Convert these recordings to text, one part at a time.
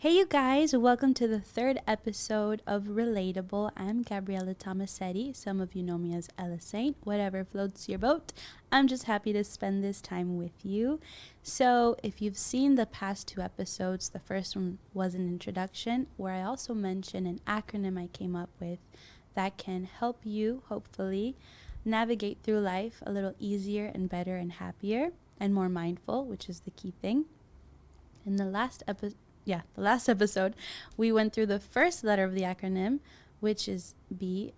Hey, you guys, welcome to the third episode of Relatable. I'm Gabriella Tomasetti. Some of you know me as Ella Saint. Whatever floats your boat. I'm just happy to spend this time with you. So, if you've seen the past two episodes, the first one was an introduction where I also mentioned an acronym I came up with that can help you, hopefully, navigate through life a little easier and better and happier and more mindful, which is the key thing. In the last episode, we went through the first letter of the acronym, which is B,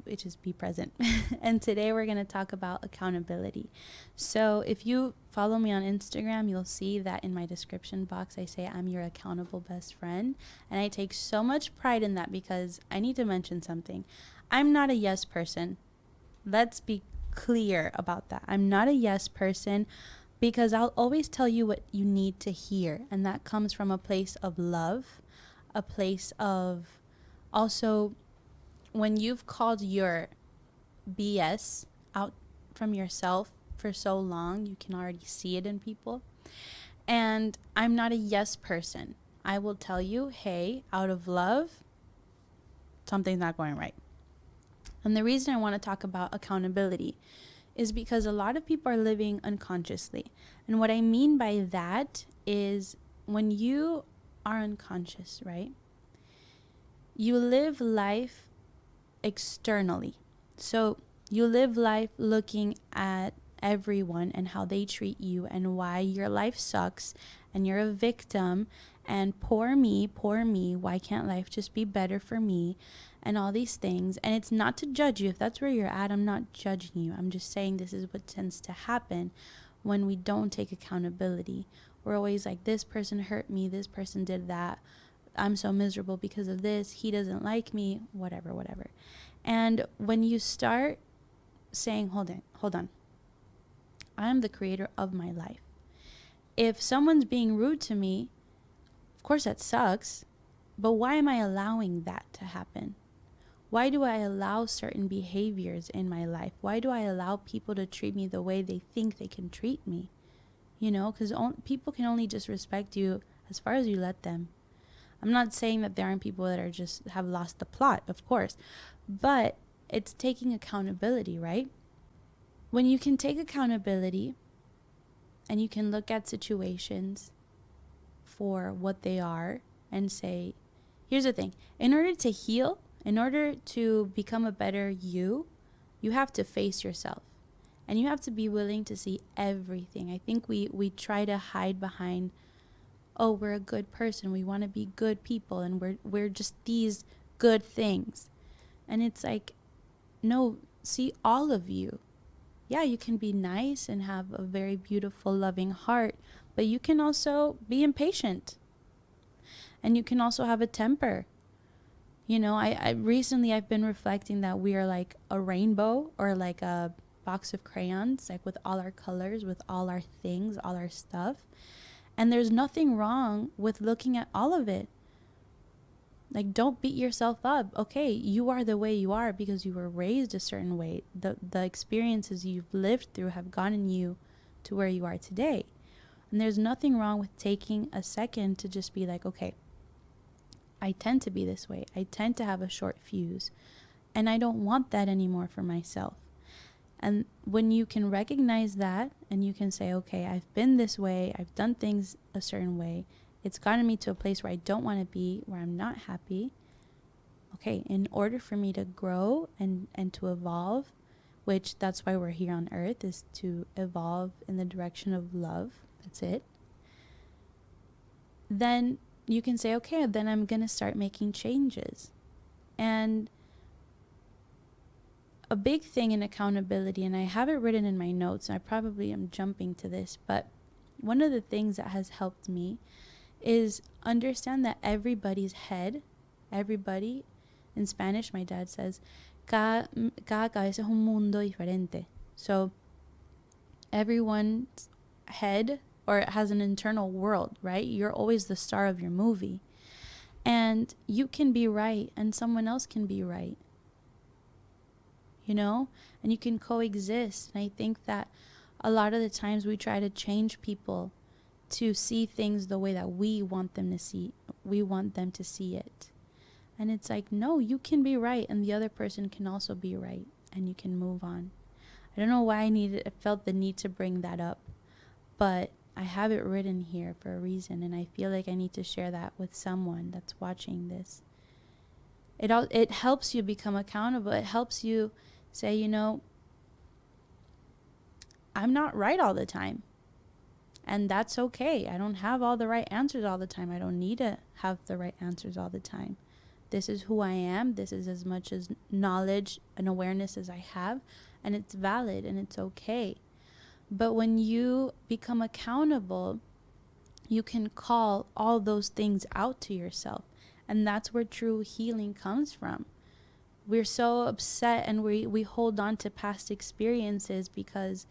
which is be present. And today we're going to talk about accountability. So if you follow me on Instagram, you'll see that in my description box, I say I'm your accountable best friend. And I take so much pride in that because I need to mention something. I'm not a yes person. Let's be clear about that. I'm not a yes person, because I'll always tell you what you need to hear. And that comes from a place of love, a place of also when you've called your BS out from yourself for so long, you can already see it in people. And I'm not a yes person. I will tell you, hey, out of love, something's not going right. And the reason I want to talk about accountability is because a lot of people are living unconsciously. And what I mean by that is when you are unconscious, right? You live life externally. So you live life looking at everyone and how they treat you and why your life sucks and you're a victim and poor me, why can't life just be better for me? And all these things. And it's not to judge you. If that's where you're at, I'm not judging you. I'm just saying this is what tends to happen when we don't take accountability. We're always like, this person hurt me, this person did that, I'm so miserable because of this, he doesn't like me, whatever. And when you start saying, hold on, I'm the creator of my life. If someone's being rude to me, of course that sucks, but why am I allowing that to happen? Why do I allow certain behaviors in my life? Why do I allow people to treat me the way they think they can treat me? You know, because people can only just respect you as far as you let them. I'm not saying that there aren't people that are just have lost the plot, of course, but it's taking accountability, right? When you can take accountability and you can look at situations for what they are and say, here's the thing, in order to heal, in order to become a better you have to face yourself. And you have to be willing to see everything. I think we try to hide behind, oh, we're a good person. We want to be good people. And we're just these good things. And it's like, no, see all of you. Yeah, you can be nice and have a very beautiful, loving heart. But you can also be impatient. And you can also have a temper. You know, I recently I've been reflecting that we are like a rainbow or like a box of crayons, like with all our colors, with all our things, all our stuff. And there's nothing wrong with looking at all of it. Like, don't beat yourself up. Okay, you are the way you are because you were raised a certain way. The experiences you've lived through have gotten you to where you are today. And there's nothing wrong with taking a second to just be like, okay, I tend to be this way. I tend to have a short fuse. And I don't want that anymore for myself. And when you can recognize that and you can say, okay, I've been this way, I've done things a certain way, it's gotten me to a place where I don't want to be, where I'm not happy. Okay, in order for me to grow and to evolve, which that's why we're here on earth, is to evolve in the direction of love. That's it. Then you can say, okay, then I'm going to start making changes. And a big thing in accountability, and I have it written in my notes, and I probably am jumping to this, but one of the things that has helped me is understand that everybody's head, everybody, in Spanish, my dad says, cada cabeza es un mundo diferente. So everyone's head or it has an internal world, right? You're always the star of your movie. And you can be right and someone else can be right. You know? And you can coexist. And I think that a lot of the times we try to change people to see things the way that we want them to see we want them to see it. And it's like, no, you can be right and the other person can also be right, and you can move on. I don't know why I felt the need to bring that up, but I have it written here for a reason, and I feel like I need to share that with someone that's watching this. It helps you become accountable. It helps you say, you know, I'm not right all the time. And that's okay. I don't have all the right answers all the time. I don't need to have the right answers all the time. This is who I am. This is as much as knowledge and awareness as I have. And it's valid and it's okay. But when you become accountable, you can call all those things out to yourself. And that's where true healing comes from. We're so upset and we hold on to past experiences because,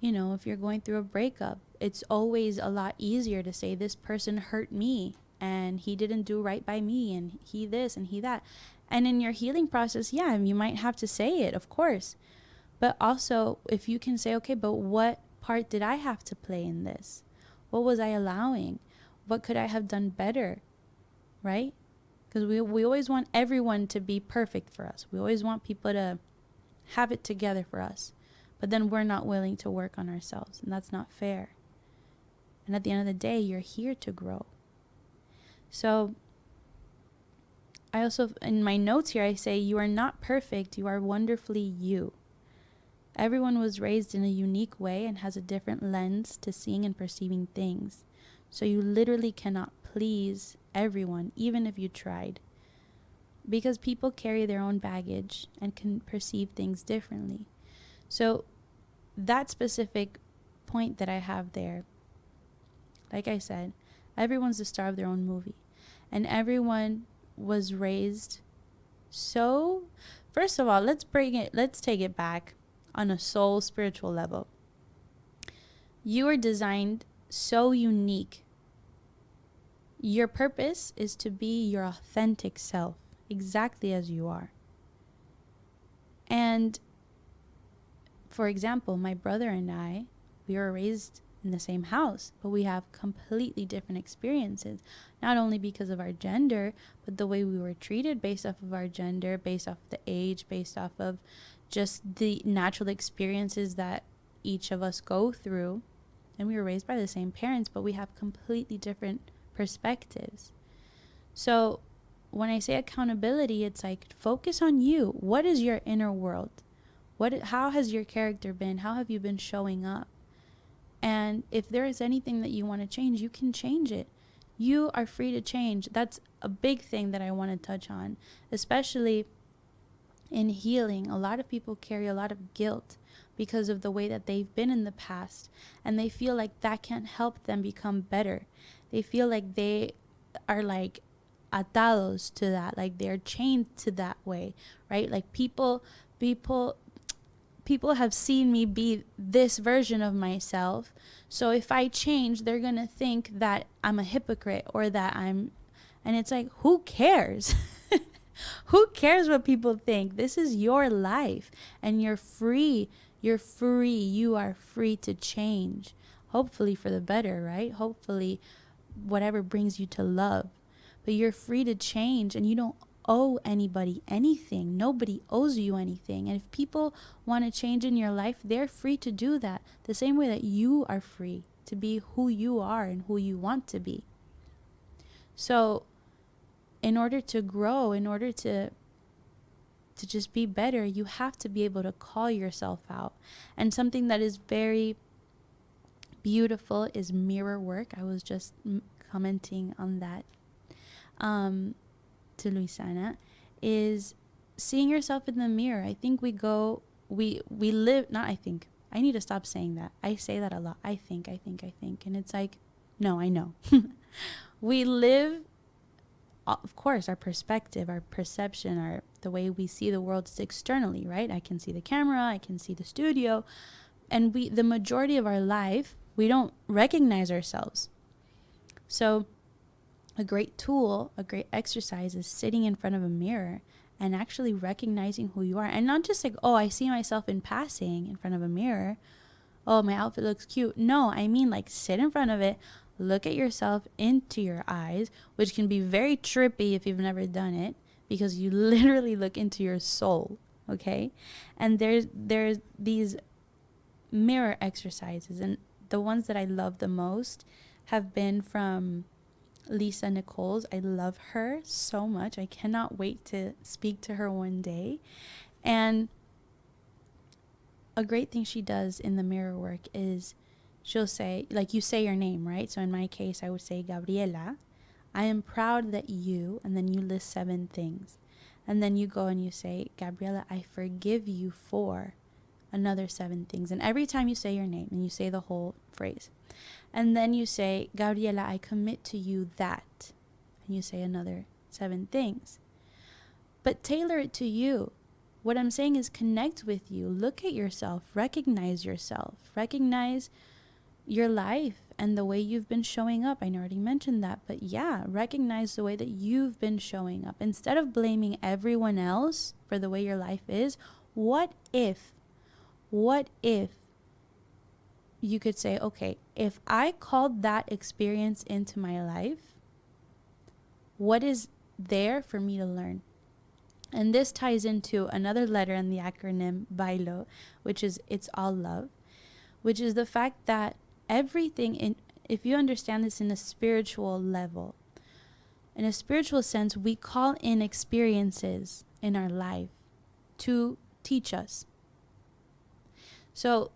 you know, if you're going through a breakup, it's always a lot easier to say this person hurt me and he didn't do right by me and he this and he that. And in your healing process, yeah, you might have to say it, of course. But also, if you can say, okay, but what part did I have to play in this? What was I allowing? What could I have done better? Right? Because we always want everyone to be perfect for us. We always want people to have it together for us. But then we're not willing to work on ourselves. And that's not fair. And at the end of the day, you're here to grow. So I also, in my notes here, I say, you are not perfect. You are wonderfully you. Everyone was raised in a unique way and has a different lens to seeing and perceiving things. So you literally cannot please everyone, even if you tried. Because people carry their own baggage and can perceive things differently. So that specific point that I have there, like I said, everyone's the star of their own movie. And everyone was raised so, first of all, let's take it back on a soul spiritual level. You are designed so unique. Your purpose is to be your authentic self, exactly as you are. And for example, my brother and I, we were raised in the same house, but we have completely different experiences, not only because of our gender, but the way we were treated based off of our gender, based off the age, based off of just the natural experiences that each of us go through. And we were raised by the same parents, but we have completely different perspectives. So when I say accountability, it's like, focus on you. What is your inner world? How has your character been? How have you been showing up? And if there is anything that you want to change, you can change it. You are free to change. That's a big thing that I want to touch on, especially in healing. A lot of people carry a lot of guilt because of the way that they've been in the past, and they feel like that can't help them become better. They feel like they are like atados to that, like they're chained to that way, right? Like people have seen me be this version of myself. So if I change, they're going to think that I'm a hypocrite or that and it's like, who cares? Who cares what people think? This is your life and you're free. You're free. You are free to change. Hopefully for the better, right? Hopefully whatever brings you to love. But you're free to change and you don't owe anybody anything. Nobody owes you anything. And if people want to change in your life, they're free to do that. The same way that you are free to be who you are and who you want to be. So in order to grow, in order to just be better, you have to be able to call yourself out. And something that is very beautiful is mirror work. I was just commenting on that to Luisana, is seeing yourself in the mirror. I think we live, not I think, I need to stop saying that. I say that a lot. I think. And it's like, no, I know. We live, of course, our perspective, our perception, the way we see the world is externally, right? I can see the camera, I can see the studio, and the majority of our life, we don't recognize ourselves. So a great tool, a great exercise is sitting in front of a mirror and actually recognizing who you are. And not just like, oh, I see myself in passing in front of a mirror. Oh, my outfit looks cute. No, I mean like sit in front of it, look at yourself into your eyes, which can be very trippy if you've never done it, because you literally look into your soul, okay? And there's these mirror exercises, and the ones that I love the most have been from Lisa Nichols. I love her so much. I cannot wait to speak to her one day. And a great thing she does in the mirror work is she'll say, like, you say your name, right? So in my case, I would say, Gabriela, I am proud that you, and then you list 7 things. And then you go and you say, Gabriela, I forgive you for another 7 things. And every time you say your name and you say the whole phrase, and then you say, Gabriela, I commit to you that, and you say another 7 things. But tailor it to you. What I'm saying is connect with you. Look at yourself. Recognize yourself. Recognize your life and the way you've been showing up. I already mentioned that. But yeah, recognize the way that you've been showing up. Instead of blaming everyone else for the way your life is, what if you could say, okay, if I called that experience into my life, what is there for me to learn? And this ties into another letter in the acronym BAILO, which is it's all love, which is the fact that everything, if you understand this in a spiritual level, in a spiritual sense, we call in experiences in our life to teach us. So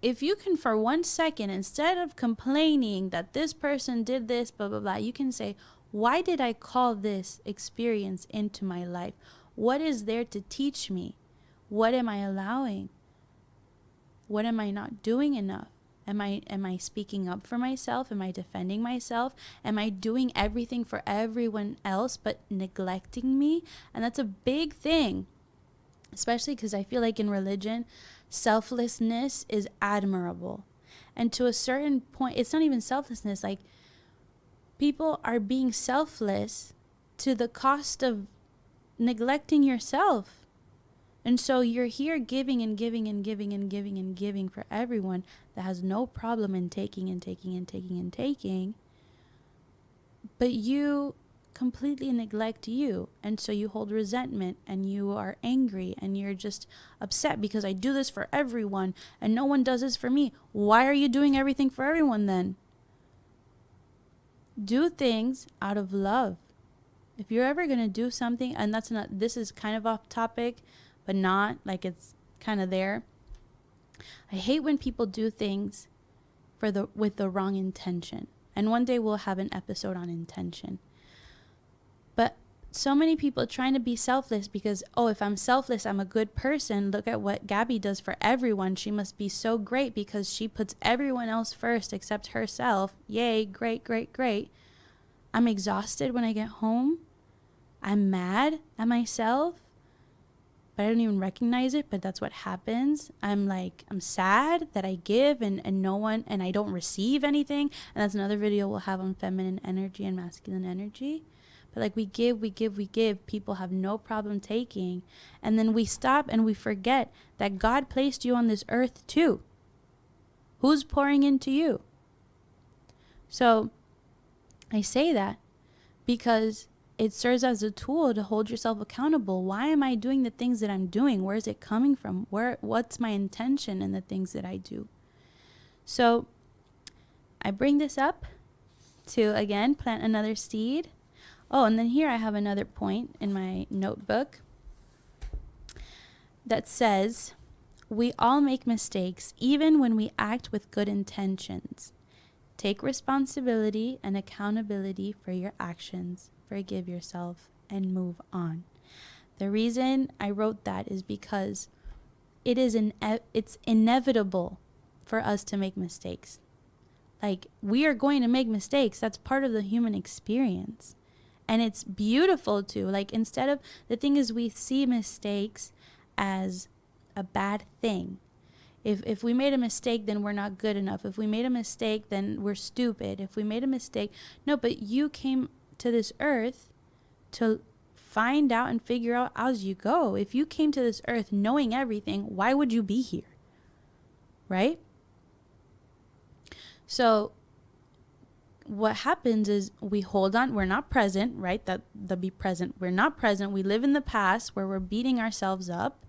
if you can, for 1 second, instead of complaining that this person did this, blah, blah, blah, you can say, why did I call this experience into my life? What is there to teach me? What am I allowing? What am I not doing enough? Am I speaking up for myself? Am I defending myself? Am I doing everything for everyone else but neglecting me? And that's a big thing, especially because I feel like in religion, selflessness is admirable. And to a certain point, it's not even selflessness. Like, people are being selfless to the cost of neglecting yourself. And so you're here giving and giving and giving and giving and giving for everyone that has no problem in taking and taking and taking and taking. But you completely neglect you. And so you hold resentment and you are angry and you're just upset because I do this for everyone and no one does this for me. Why are you doing everything for everyone then? Do things out of love. If you're ever going to do something, and this is kind of off topic, but not like it's kind of there. I hate when people do things with the wrong intention. And one day we'll have an episode on intention. But so many people trying to be selfless because, oh, if I'm selfless, I'm a good person. Look at what Gabby does for everyone. She must be so great because she puts everyone else first except herself. Yay, great, great, great. I'm exhausted when I get home. I'm mad at myself, but I don't even recognize it, but that's what happens. I'm sad that I give and no one, and I don't receive anything. And that's another video we'll have on feminine energy and masculine energy. But like we give, people have no problem taking. And then we stop and we forget that God placed you on this earth too. Who's pouring into you? So I say that because it serves as a tool to hold yourself accountable. Why am I doing the things that I'm doing? Where is it coming from? What's my intention in the things that I do? So I bring this up to, again, plant another seed. Oh, and then here I have another point in my notebook that says, we all make mistakes, even when we act with good intentions. Take responsibility and accountability for your actions. Forgive yourself and move on. The reason I wrote that is because it's inevitable for us to make mistakes. Like, we are going to make mistakes. That's part of the human experience. And it's beautiful too. Like, instead of, the thing is, we see mistakes as a bad thing. If we made a mistake, then we're not good enough. If we made a mistake, then we're stupid. If we made a mistake, no, but you came to this earth to find out and figure out as you go. If you came to this earth knowing everything, why would you be here? Right? So what happens is we hold on, we're not present, right? That the be present, we're not present. We live in the past where we're beating ourselves up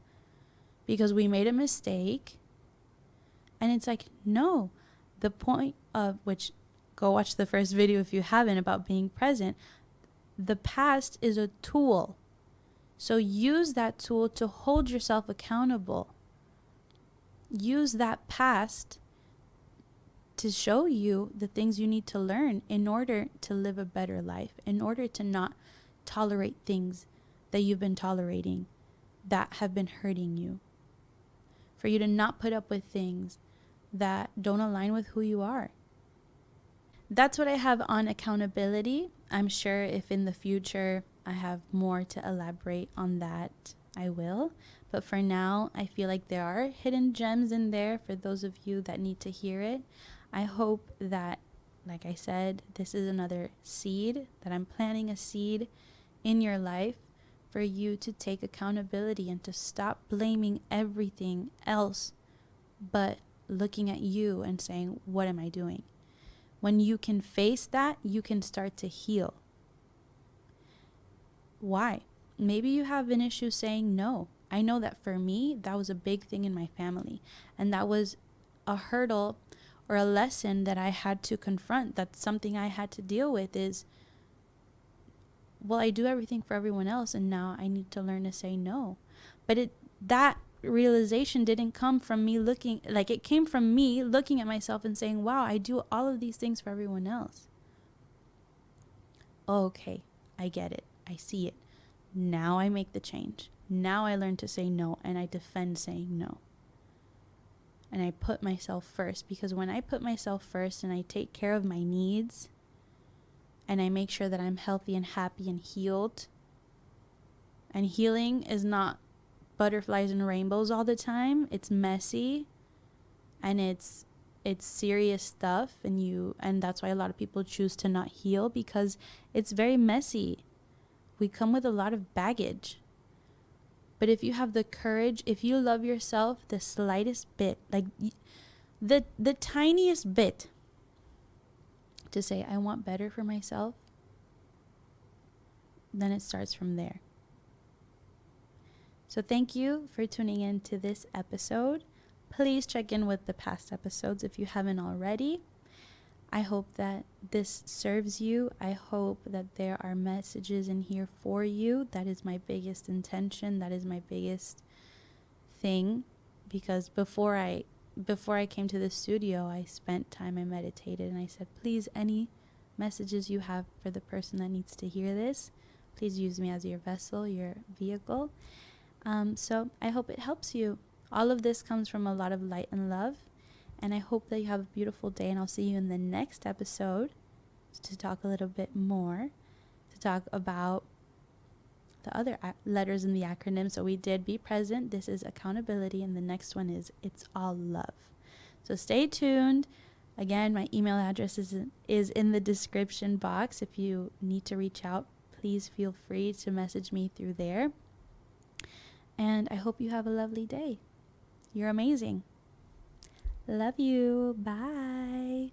because we made a mistake. And it's like, no, the point of which, go watch the first video if you haven't, about being present. The past is a tool. So use that tool to hold yourself accountable. Use that past to show you the things you need to learn in order to live a better life, in order to not tolerate things that you've been tolerating that have been hurting you. For you to not put up with things that don't align with who you are. That's what I have on accountability. I'm sure if in the future I have more to elaborate on that, I will. But for now, I feel like there are hidden gems in there for those of you that need to hear it. I hope that, like I said, this is another seed, that I'm planting a seed in your life for you to take accountability and to stop blaming everything else, but looking at you and saying, what am I doing? When you can face that, you can start to heal. Why? Maybe you have an issue saying no. I know that for me, that was a big thing in my family. And that was a hurdle or a lesson that I had to confront. That's something I had to deal with is, well, I do everything for everyone else, and now I need to learn to say no. But that realization didn't come from me it came from me looking at myself and saying, wow, I do all of these things for everyone else. Okay, I get it. I see it. Now I make the change. Now I learn to say no, and I defend saying no. And I put myself first, because when I put myself first and I take care of my needs and I make sure that I'm healthy and happy and healed, and healing is not butterflies and rainbows all the time. It's messy and it's serious stuff, and that's why a lot of people choose to not heal, because it's very messy. We come with a lot of baggage. But if you have the courage, if you love yourself the slightest bit, like the tiniest bit, to say, I want better for myself, then it starts from there. So thank you for tuning in to this episode. Please check in with the past episodes if you haven't already. I hope that this serves you. I hope that there are messages in here for you. That is my biggest intention. That is my biggest thing. Because before I came to the studio, I spent time, I meditated, and I said, please, any messages you have for the person that needs to hear this, please use me as your vessel, your vehicle. So I hope it helps you. All of this comes from a lot of light and love. And I hope that you have a beautiful day. And I'll see you in the next episode to talk a little bit more, to talk about the other letters in the acronym. So we did be present. This is accountability. And the next one is it's all love. So stay tuned. Again, my email address is in the description box. If you need to reach out, please feel free to message me through there. And I hope you have a lovely day. You're amazing. Love you. Bye.